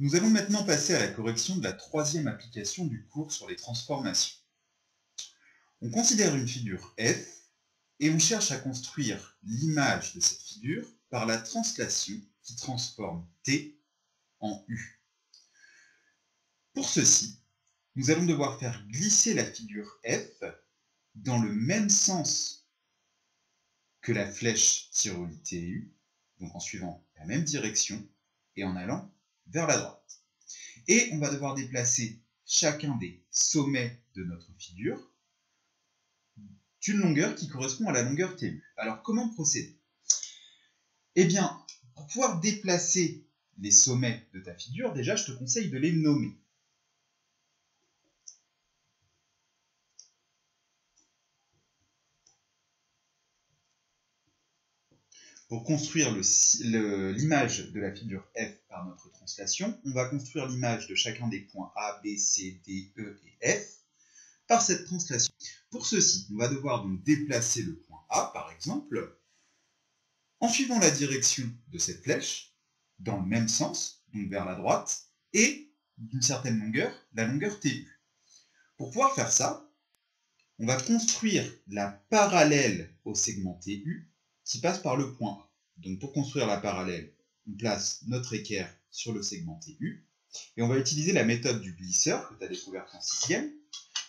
Nous allons maintenant passer à la correction de la troisième application du cours sur les transformations. On considère une figure F et on cherche à construire l'image de cette figure par la translation qui transforme T en U. Pour ceci, nous allons devoir faire glisser la figure F dans le même sens que la flèche qui relie T et U, donc en suivant la même direction et en allant vers la droite. Et on va devoir déplacer chacun des sommets de notre figure d'une longueur qui correspond à la longueur TU. Alors comment procéder? Eh bien, pour pouvoir déplacer les sommets de ta figure, déjà je te conseille de les nommer. Pour construire l'image de la figure F par notre translation, on va construire l'image de chacun des points A, B, C, D, E et F par cette translation. Pour ceci, on va devoir donc déplacer le point A, par exemple, en suivant la direction de cette flèche, dans le même sens, donc vers la droite, et d'une certaine longueur, la longueur TU. Pour pouvoir faire ça, on va construire la parallèle au segment TU qui passe par le point A. Donc pour construire la parallèle, on place notre équerre sur le segment TU, et on va utiliser la méthode du glisseur que tu as découverte en 6e.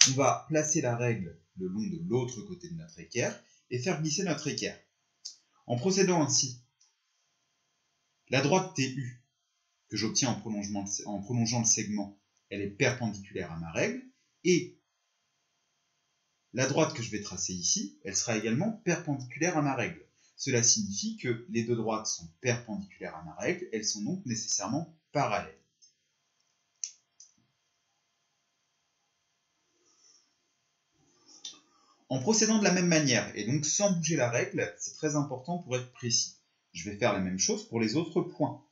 On va placer la règle le long de l'autre côté de notre équerre et faire glisser notre équerre. En procédant ainsi, la droite TU que j'obtiens en prolongeant le segment, elle est perpendiculaire à ma règle, et la droite que je vais tracer ici, elle sera également perpendiculaire à ma règle. Cela signifie que les deux droites sont perpendiculaires à ma règle, elles sont donc nécessairement parallèles. En procédant de la même manière, et donc sans bouger la règle, c'est très important pour être précis. Je vais faire la même chose pour les autres points.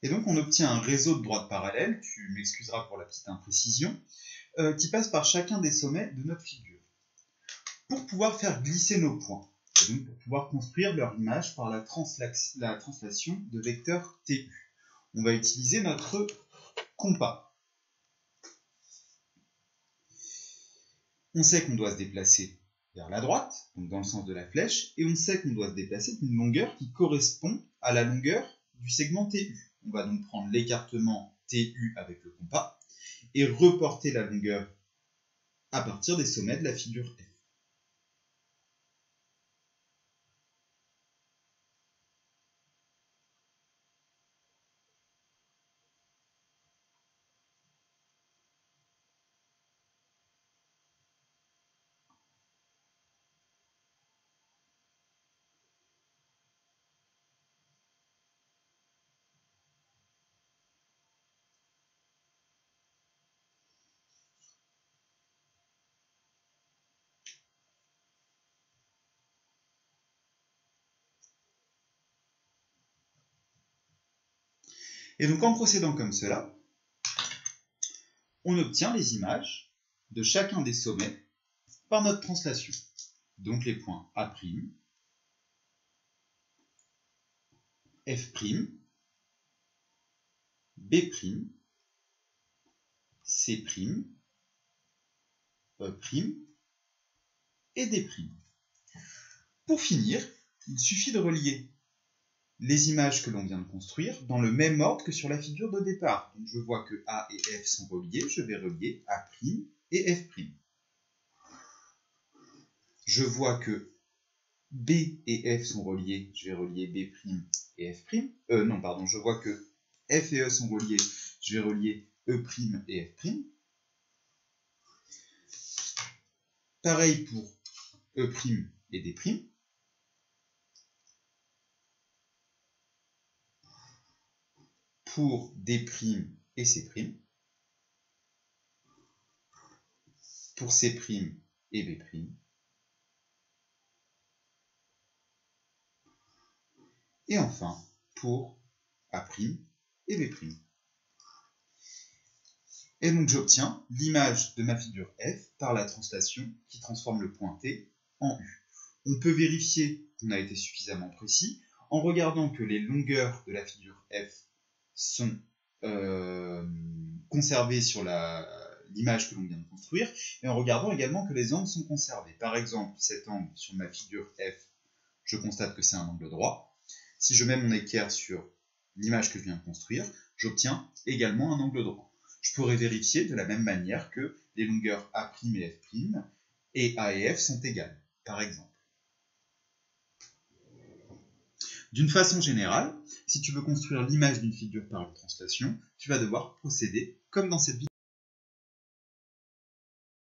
Et donc on obtient un réseau de droites parallèles, tu m'excuseras pour la petite imprécision, qui passe par chacun des sommets de notre figure. Pour pouvoir faire glisser nos points, et donc pour pouvoir construire leur image par la translation de vecteurs TU, on va utiliser notre compas. On sait qu'on doit se déplacer vers la droite, donc dans le sens de la flèche, et on sait qu'on doit se déplacer d'une longueur qui correspond à la longueur du segment TU. On va donc prendre l'écartement TU avec le compas et reporter la longueur à partir des sommets de la figure F. Et donc en procédant comme cela, on obtient les images de chacun des sommets par notre translation. Donc les points A', F', B', C', E' et D'. Pour finir, il suffit de relier les images que l'on vient de construire dans le même ordre que sur la figure de départ. Donc je vois que A et F sont reliés, je vais relier A' et F'. Je vois que B et F sont reliés, je vais relier B' et F'. Non, pardon, je vois que F et E sont reliés. Je vais relier E' et F'. Pareil pour E' et D'. Pour D' et C'. Pour C' et B'. Et enfin, pour A' et B'. Et donc j'obtiens l'image de ma figure F par la translation qui transforme le point T en U. On peut vérifier qu'on a été suffisamment précis en regardant que les longueurs de la figure F sont conservées sur l'image que l'on vient de construire, et en regardant également que les angles sont conservés. Par exemple, cet angle sur ma figure F, je constate que c'est un angle droit. Si je mets mon équerre sur l'image que je viens de construire, j'obtiens également un angle droit. Je pourrais vérifier de la même manière que les longueurs A' et F' et A et F sont égales, par exemple. D'une façon générale, si tu veux construire l'image d'une figure par une translation, tu vas devoir procéder comme dans cette vidéo.